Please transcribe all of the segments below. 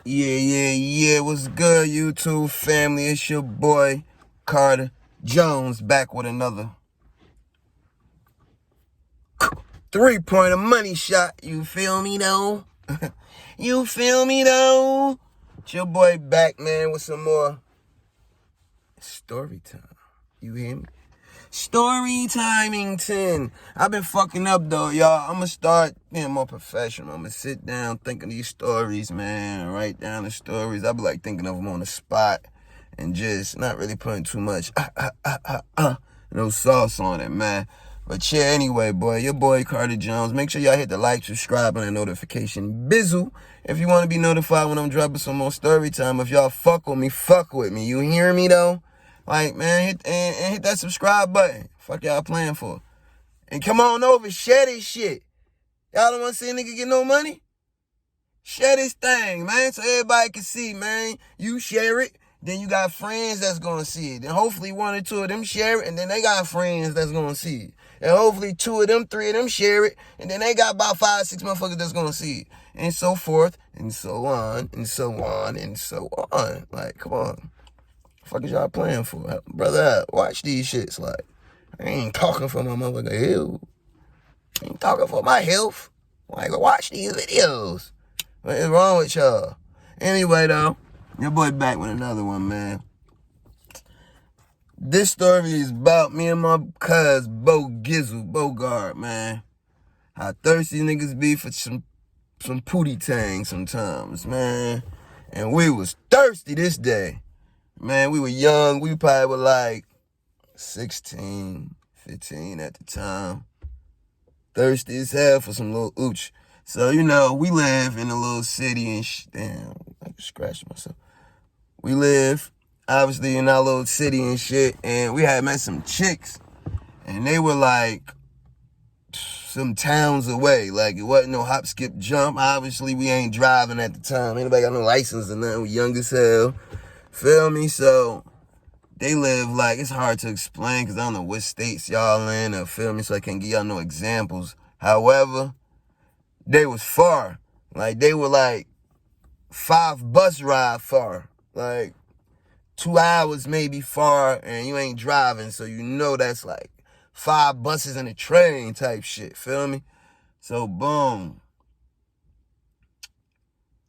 Yeah. What's good, YouTube family? It's your boy, Carter Jones, back with another 3-pointer money shot. You feel me, though? You feel me, though? It's your boy back, man, with some more story time. You hear me? Story timing. I've been fucking up, though, y'all. I'm going to start being more professional. I'm going to sit down, think of these stories, man, write down the stories. I'll be like thinking of them on the spot and just not really putting too much no sauce on it, man. But yeah, anyway, boy, your boy Carter Jones. Make sure y'all hit the like, subscribe, and the notification bizzle if you want to be notified when I'm dropping some more story time. If y'all fuck with me. You hear me, though? Like, man, hit that subscribe button. Fuck y'all playing for. And come on over, share this shit. Y'all don't want to see a nigga get no money? Share this thing, man, so everybody can see, man. You share it, then you got friends that's going to see it. Then hopefully 1 or 2 of them share it, and then they got friends that's going to see it. And hopefully 2 of them, 3 of them share it, and then they got about 5, 6 motherfuckers that's going to see it. And so forth, and so on, and so on, and so on. Like, come on. Fuck is y'all playing for? Brother, watch these shits. Like, I ain't talking for my motherfucker health. I ain't talking for my health. Like, watch these videos. What is wrong with y'all? Anyway, though, your boy back with another one, man. This story is about me and my cuz, Bogart, man. How thirsty niggas be for some pootie tang sometimes, man. And we was thirsty this day. Man, we were young. We probably were like 16, 15 at the time. Thirsty as hell for some little ooch. So, you know, we live in a little city and damn, I scratched myself. We live, obviously, in our little city and shit. And we had met some chicks. And they were like some towns away. Like, it wasn't no hop, skip, jump. Obviously, we ain't driving at the time. Anybody got no license or nothing. We young as hell. Feel me? So they live like, it's hard to explain because I don't know what states y'all in or feel me, so I can't give y'all no examples. However, they was far. Like, they were like 5 bus ride far. Like 2 hours maybe far, and you ain't driving, so you know that's like 5 buses and a train type shit. Feel me? So boom.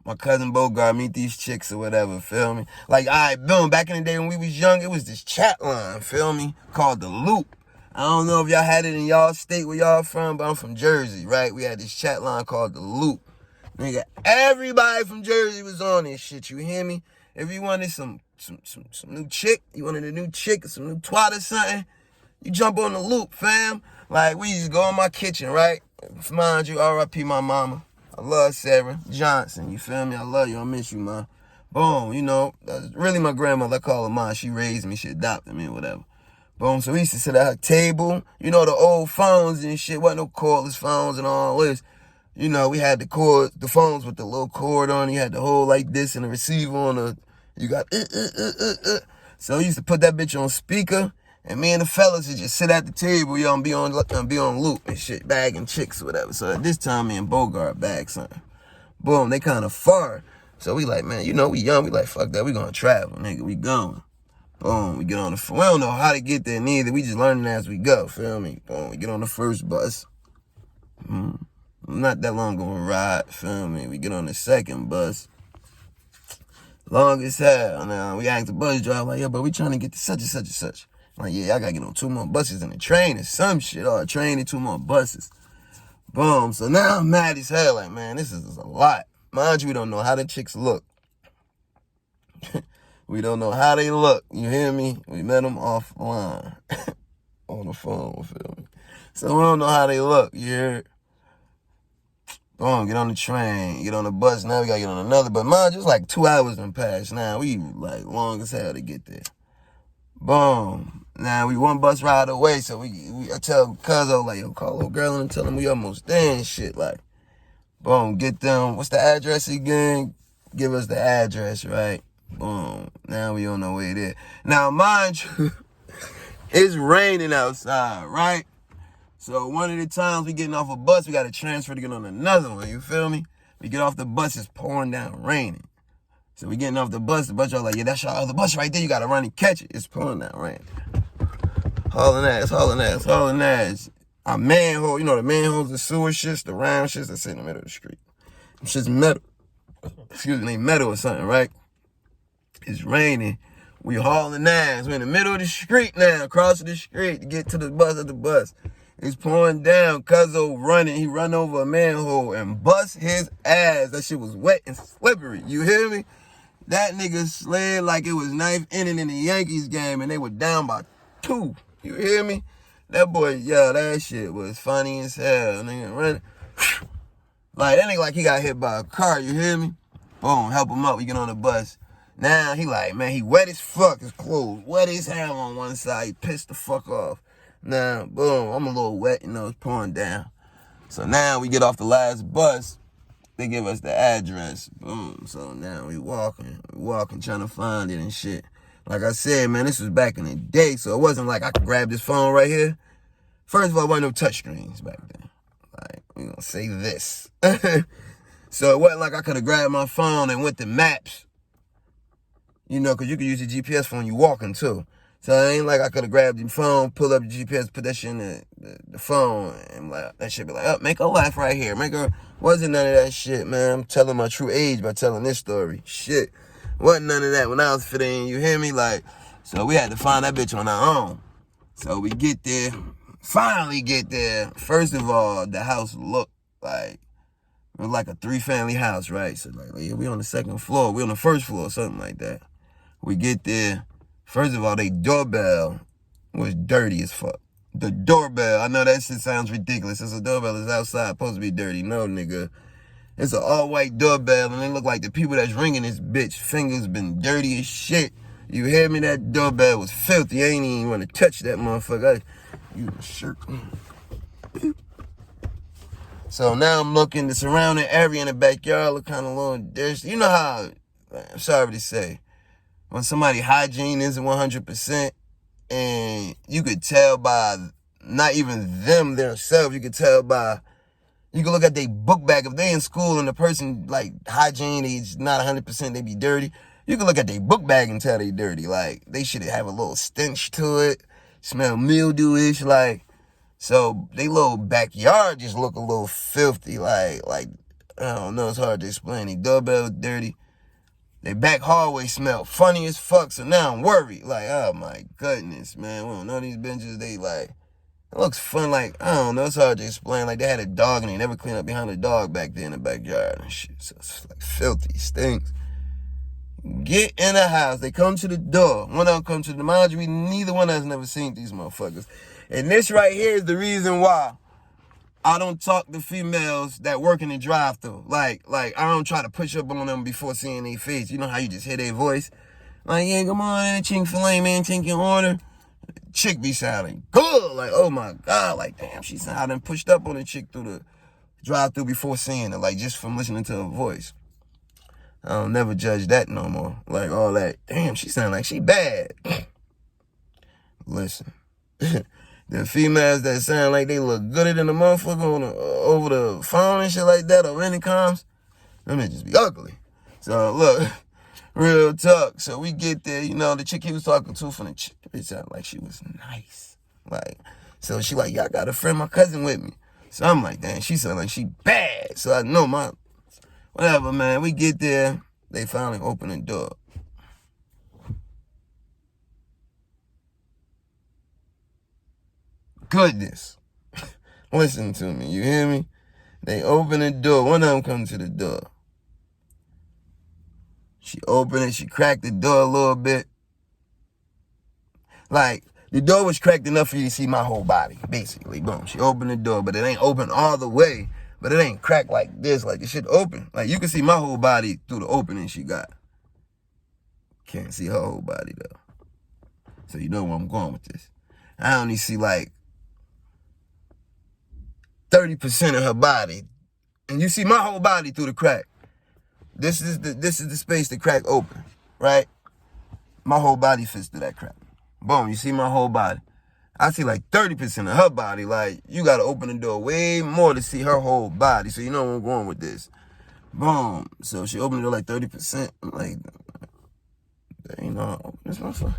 My cousin Bogart meet these chicks or whatever, feel me? Like, all right, boom, back in the day when we was young, it was this chat line, feel me? Called The Loop. I don't know if y'all had it in y'all state where y'all from, but I'm from Jersey, right? We had this chat line called The Loop. Nigga, everybody from Jersey was on this shit, you hear me? If you wanted some new chick, you wanted a new chick or some new twat or something, you jump on The Loop, fam. Like, we just go in my kitchen, right? Mind you, R.I.P. my mama. I love Sarah Johnson, you feel me? I love you, I miss you, man. Boom, you know, that's really my grandmother. I call her mom. She raised me, she adopted me, whatever. Boom, so we used to sit at her table. You know, the old phones and shit, wasn't no cordless phones and all this. You know, we had the phones with the little cord on. You had the whole like this and the receiver on the, you got, So we used to put that bitch on speaker. And me and the fellas would just sit at the table, yo, and be on loop and shit, bagging chicks or whatever. So at this time, me and Bogart bagged something. Boom, they kind of far. So we like, man, you know, we young. We like, fuck that. We gonna travel, nigga. We going. Boom, we get on the phone. We don't know how to get there neither. We just learning as we go, feel me? Boom, we get on the first bus. Not that long gonna ride, feel me? We get on the second bus. Long as hell. Now, we asked the bus driver, like, yo, but we trying to get to such and such and such. Like, yeah, I gotta get on 2 more buses and a train or some shit, or a train and 2 more buses. Boom. So now I'm mad as hell. Like, man, this is a lot. Mind you, we don't know how the chicks look. We don't know how they look. You hear me? We met them offline. On the phone, feel me? So we don't know how they look. You hear? Boom, get on the train, get on the bus. Now we gotta get on another. But mind you, it's like 2 hours done passed. Now we like long as hell to get there. Boom. Now we 1 bus ride away, so I tell Cuzzo, like, yo, call little girl and tell them we almost there and shit. Like, boom, get them. What's the address again? Give us the address, right? Boom. Now we on our way there. Now, mind you, it's raining outside, right? So one of the times we getting off a bus, we got to transfer to get on another one, you feel me? We get off the bus, it's pouring down, raining. So we getting off the bus y'all like, yeah, that's your other bus right there. You gotta run and catch it. It's pulling out, right? Hauling ass. A manhole, you know the manholes, the sewer shits, the round shits that sit in the middle of the street. Them shit's metal. Excuse me, metal or something, right? It's raining. We hauling ass. We're in the middle of the street now, crossing the street to get to the bus at the bus. It's pouring down. Cuzzo running. He run over a manhole and bust his ass. That shit was wet and slippery. You hear me? That nigga slid like it was ninth inning in the Yankees game and they were down by 2. You hear me? That boy, yeah, that shit was funny as hell. Nigga running. Like, that nigga like he got hit by a car. You hear me? Boom, help him up. We get on the bus. Now he like, man, he wet as fuck. His clothes wet as hell on one side. He pissed the fuck off. Now, boom, I'm a little wet, you know, it's pouring down. So now we get off the last bus. They give us the address. Boom. So now we walking, trying to find it and shit. Like I said, man, this was back in the day, so it wasn't like I could grab this phone right here. First of all, there wasn't no touchscreens back then. Like, we gonna say this. So it wasn't like I could have grabbed my phone and went to maps. You know, because you could use the GPS phone you walking too. So it ain't like I could have grabbed the phone, pull up the GPS, put that shit in the phone, and like, that shit be like, oh, make a left right here. Wasn't none of that shit, man. I'm telling my true age by telling this story. Shit. Wasn't none of that when I was 15, you hear me? Like, so we had to find that bitch on our own. So we get there, finally get there. First of all, the house looked like, it was like a 3-family house, right? So like, yeah, we on the second floor, we on the first floor, something like that. We get there. First of all, they doorbell was dirty as fuck. The doorbell, I know that shit sounds ridiculous. Since the doorbell is outside, supposed to be dirty. No, nigga. It's an all-white doorbell, and it look like the people that's ringing this bitch fingers been dirty as shit. You hear me? That doorbell was filthy. I ain't even want to touch that motherfucker. You a shirt. So now I'm looking, the surrounding area in the backyard look kind of a little dirty. You know how, I'm sorry to say, when somebody hygiene isn't 100%, and you could tell by not even them themselves, you could tell by, you can look at their book bag. If they in school and the person, like, hygiene is not 100%, they be dirty, you can look at their book bag and tell they dirty. Like, they should have a little stench to it, smell mildewish, like, so they little backyard just look a little filthy, like, I don't know, it's hard to explain. The doorbell was dirty. They back hallway smell funny as fuck, so now I'm worried. Like, oh my goodness, man. We don't know these benches, they like, it looks fun, like, I don't know, it's hard to explain. Like, they had a dog and they never cleaned up behind the dog back there in the backyard and shit. So it's like filthy, stinks. Get in the house. They come to the door. One of them come to the mind you, neither one of us never seen these motherfuckers. And this right here is the reason why I don't talk to females that work in the drive-thru. Like, I don't try to push up on them before seeing their face. You know how you just hear their voice? Like, yeah, come on, Chick-fil-A, man, take your order. Chick be sounding good. Like, oh my God. Like, damn, she sounding pushed up on the chick through the drive-thru before seeing her. Like, just from listening to her voice. I don't never judge that no more. Like, all that, damn, she sound like she bad. Listen. The females that sound like they look gooder than the motherfucker over the phone and shit like that, or intercoms, them just be ugly. So, look, real talk. So, we get there, you know, the chick he was talking to from the chick, it sounded like she was nice. Like, so she like, yeah, I got a friend, my cousin with me. So, I'm like, damn, she sound like she bad. So, I know whatever, man. We get there, they finally open the door. Goodness. Listen to me, you hear me? They open the door. One of them come to the door. She opened it, she cracked the door a little bit. Like, the door was cracked enough for you to see my whole body, basically. Boom. She opened the door, but it ain't open all the way. But it ain't cracked like this, like it should open. Like, you can see my whole body through the opening she got. Can't see her whole body, though. So you know where I'm going with this. I only see, like, 30% of her body. And you see my whole body through the crack. This is the space the crack open, right? My whole body fits through that crack. Boom, you see my whole body. I see like 30% of her body. Like, you got to open the door way more to see her whole body. So you know where I'm going with this. Boom. So she opened it like 30%. I'm like, there ain't no open this motherfucker.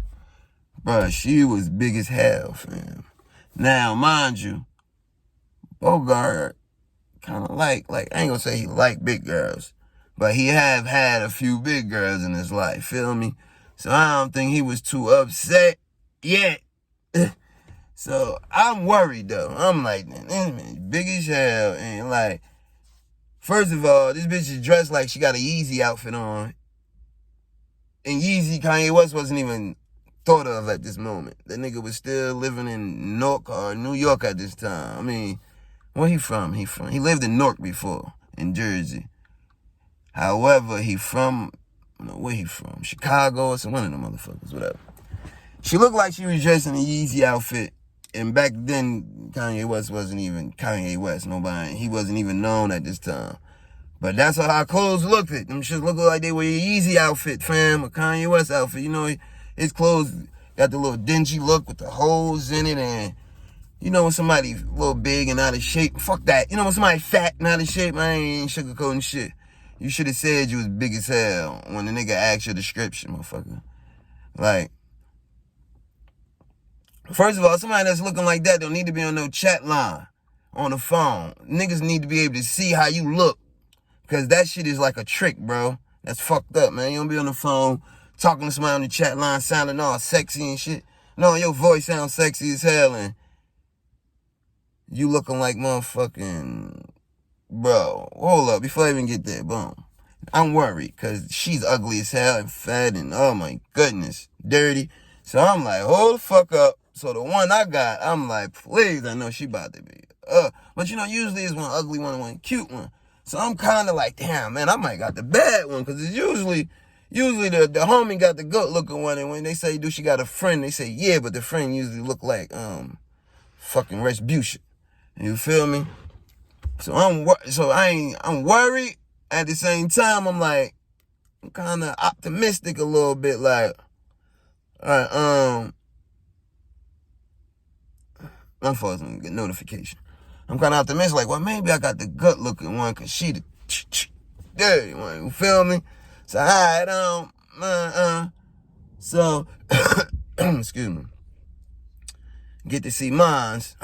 Bruh, she was big as hell, fam. Now, mind you, Bogart kind of like, I ain't gonna say he like big girls, but he have had a few big girls in his life, feel me? So I don't think he was too upset yet. So I'm worried though. I'm like, man, this man big as hell, and like, first of all, this bitch is dressed like she got a Yeezy outfit on. And Yeezy, Kanye West wasn't even thought of at this moment. That nigga was still living in Newark or New York at this time. I mean, where he from? He lived in Newark before, in Jersey. However, where he from? Chicago or some one of them motherfuckers, whatever. She looked like she was dressed in a Yeezy outfit. And back then, Kanye West wasn't even Kanye West. Nobody, he wasn't even known at this time. But that's how her clothes looked. Them shit looked like they were a Yeezy outfit, fam, a Kanye West outfit. You know, his clothes got the little dingy look with the holes in it, and you know when somebody a little big and out of shape, fuck that. You know when somebody fat and out of shape, I ain't sugarcoating shit. You should have said you was big as hell when the nigga asked your description, motherfucker. Like, first of all, somebody that's looking like that don't need to be on no chat line on the phone. Niggas need to be able to see how you look. Because that shit is like a trick, bro. That's fucked up, man. You don't be on the phone talking to somebody on the chat line sounding all sexy and shit. No, your voice sounds sexy as hell and you looking like motherfucking... Bro, hold up. Before I even get there, boom. I'm worried because she's ugly as hell and fat and, oh my goodness, dirty. So I'm like, hold the fuck up. So the one I got, I'm like, please, I know she about to be. But you know, usually it's one ugly one and one cute one. So I'm kind of like, damn, man, I might got the bad one. Because it's usually the homie got the good looking one. And when they say, do she got a friend? They say, yeah, but the friend usually look like fucking Retribution. You feel me? So I'm worried. At the same time, I'm like, I'm kind of optimistic a little bit. Like, all right, unfortunately, get notification. I'm kind of optimistic, like, well, maybe I got the good-looking one, because she the dirty one, you feel me? So, all right, so, excuse me, get to see mines.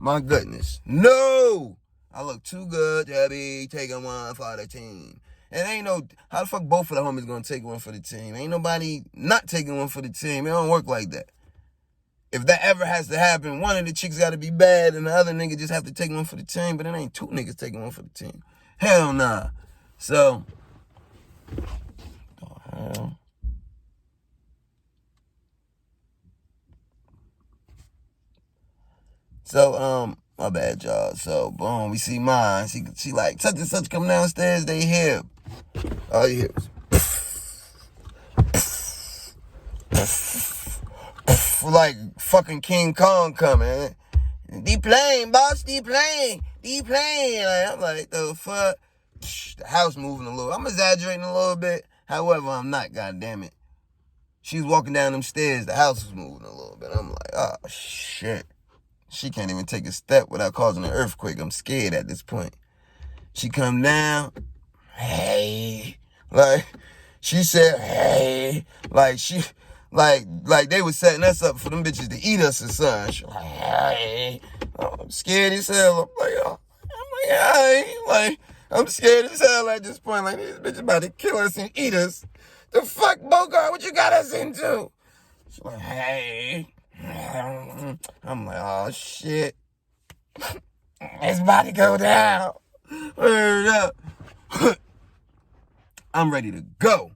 My goodness, no! I look too good to be taking one for the team. And ain't no, how the fuck both of the homies gonna take one for the team? Ain't nobody not taking one for the team. It don't work like that. If that ever has to happen, one of the chicks got to be bad and the other nigga just have to take one for the team, but it ain't two niggas taking one for the team. Hell nah. So, my bad, y'all. So, boom, we see mine. She like, such and such come downstairs, they hear. All you hear is like fucking King Kong coming. De-plane, boss, de-plane. Like, I'm like, the fuck? The house moving a little. I'm exaggerating a little bit. However, I'm not, goddammit. She's walking down them stairs. The house is moving a little bit. I'm like, oh, shit. She can't even take a step without causing an earthquake. I'm scared at this point. She come down. Hey. Like, she said, hey. Like, like they was setting us up for them bitches to eat us or something. She like, hey. I'm scared as hell. I'm scared as hell at this point. Like, this bitch about to kill us and eat us. The fuck, Bogart? What you got us into? She's like, hey. I'm like, oh, shit. It's about to go down. Word up. I'm ready to go.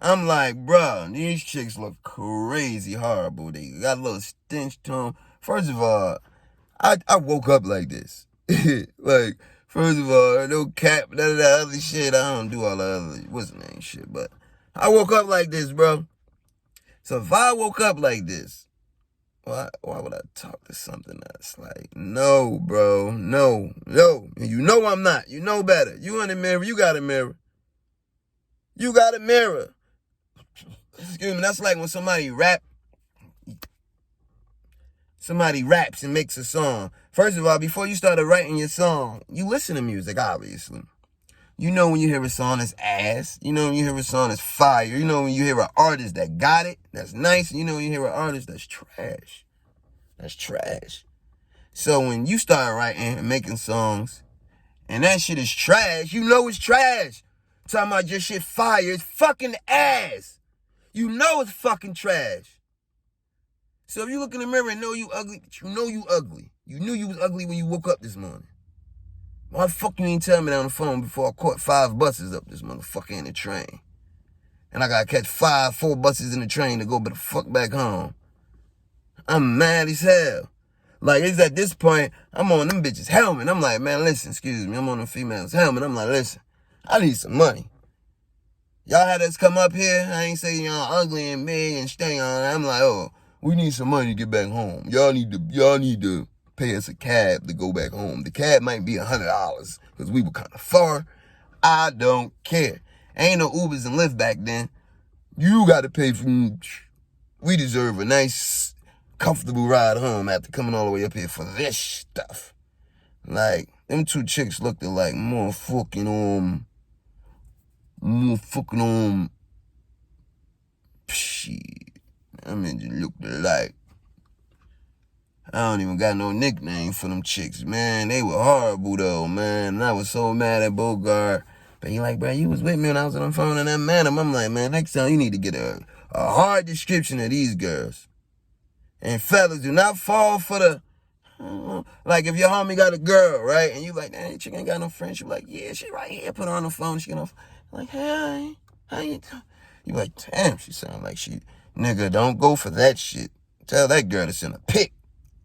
I'm like, bro, these chicks look crazy horrible. They got a little stench to them. First of all, I woke up like this. Like, first of all, no cap, none of that other shit. I don't do all the other, what's the name shit, but I woke up like this, bro. So if I woke up like this, why would I talk to something that's like, no, bro, no. You know I'm not. You know better. You in the mirror, you got a mirror. You got a mirror. Excuse me, that's like when somebody raps and makes a song. First of all, before you started writing your song, you listen to music, obviously. You know when you hear a song that's ass. You know when you hear a song that's fire. You know when you hear an artist that got it, that's nice. You know when you hear an artist that's trash. That's trash. So when you start writing and making songs, and that shit is trash, you know it's trash. Talking about your shit fire, it's fucking ass. You know it's fucking trash. So if you look in the mirror and know you ugly, you know you ugly. You knew you was ugly when you woke up this morning. Why the fuck you ain't tell me that on the phone before I caught 5 buses up this motherfucker in the train? And I gotta catch 4 buses in the train to go the fuck back home. I'm mad as hell. Like, it's at this point, I'm on them bitches' helmet. I'm like, man, listen, excuse me, I'm on the female's helmet. I'm like, listen, I need some money. Y'all had us come up here. I ain't saying y'all ugly and big and stay on. I'm like, oh, we need some money to get back home. Y'all need to pay us a cab to go back home. The cab might be $100 because we were kind of far. I don't care. Ain't no Ubers and Lyft back then. You got to pay for. We deserve a nice, comfortable ride home after coming all the way up here for this stuff. Like, them 2 chicks looked like more fucking shit. I mean, just looked like. I don't even got no nickname for them chicks, man. They were horrible, though, man. And I was so mad at Bogart. But he like, bro, you was with me when I was on the phone and I met him. I'm like, man, next time you need to get a hard description of these girls. And fellas, do not fall for the, like if your homie got a girl, right? And you like, damn, that chick ain't got no friends. You like, yeah, she right here. Put her on the phone. She get off. Like, hey, how you doing? You like, damn, she sound like she, nigga, don't go for that shit. Tell that girl to send a pic.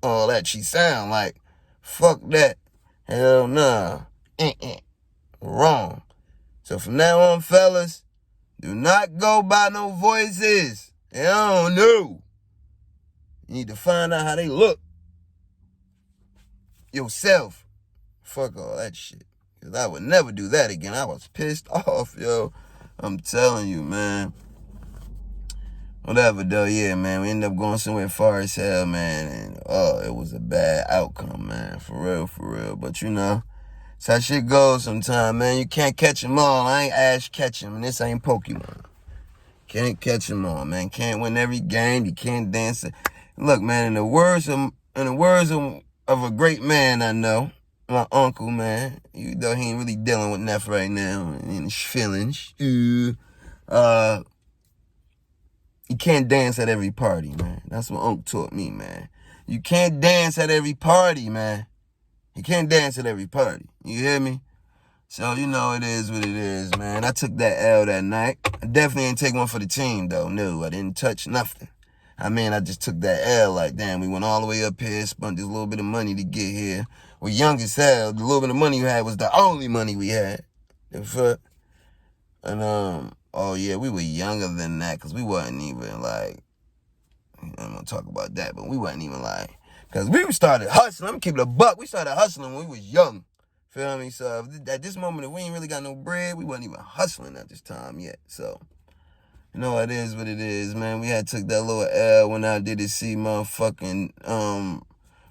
All that she sound like. Fuck that. Hell nah. Wrong. So from now on, fellas, do not go by no voices. I don't know. You need to find out how they look. Yourself. Fuck all that shit. Because I would never do that again. I was pissed off, yo. I'm telling you, man. Whatever, though, yeah, man. We ended up going somewhere far as hell, man. And, it was a bad outcome, man. For real. But, you know, that's how shit goes sometimes, man. You can't catch them all. I ain't Ash Ketchum, and this ain't Pokemon. Can't catch them all, man. Can't win every game. You can't dance. Look, man, in the words of a great man I know, my uncle, man, even though he ain't really dealing with Neff right now and his feelings, you can't dance at every party, man. That's what Unc taught me, man. You can't dance at every party, man. You can't dance at every party. You hear me? So, you know, it is what it is, man. I took that L that night. I definitely didn't take one for the team, though. No, I didn't touch nothing. I mean, I just took that L like, damn, we went all the way up here, spent this little bit of money to get here. We're young as hell. The little bit of money we had was the only money we had. The fuck? And, oh, yeah, we were younger than that because we wasn't even, like, I'm going to talk about that, but we wasn't even, like, because we started hustling. I'm going to keep it a buck. We started hustling when we was young. Feel me? So, at this moment, if we ain't really got no bread, we wasn't even hustling at this time yet. So, you know, it is what it is, man. We had took that little L when I did see motherfucking,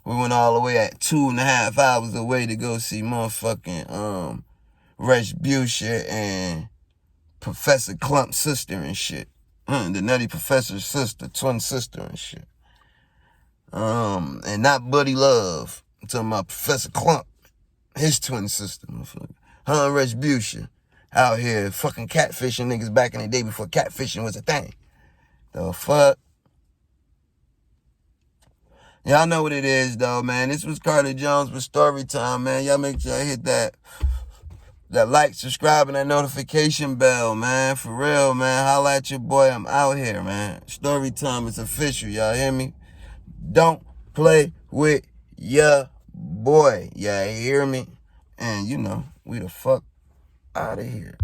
we went all the way at 2.5 hours away to go see motherfucking, Retribution and Professor Clump's sister and shit. The Nutty Professor's sister, twin sister and shit. And not Buddy Love. I'm talking about Professor Clump, his twin sister, motherfucker. Her and Retribution out here fucking catfishing niggas back in the day before catfishing was a thing. The fuck? Y'all know what it is, though, man. This was Carter Jones with Story Time, man. Y'all make sure y'all hit that like, subscribe, and that notification bell, man. For real, man. Holla at your boy. I'm out here, man. Story Time is official. Y'all hear me? Don't play with your boy. Y'all hear me? And, you know, we the fuck out of here.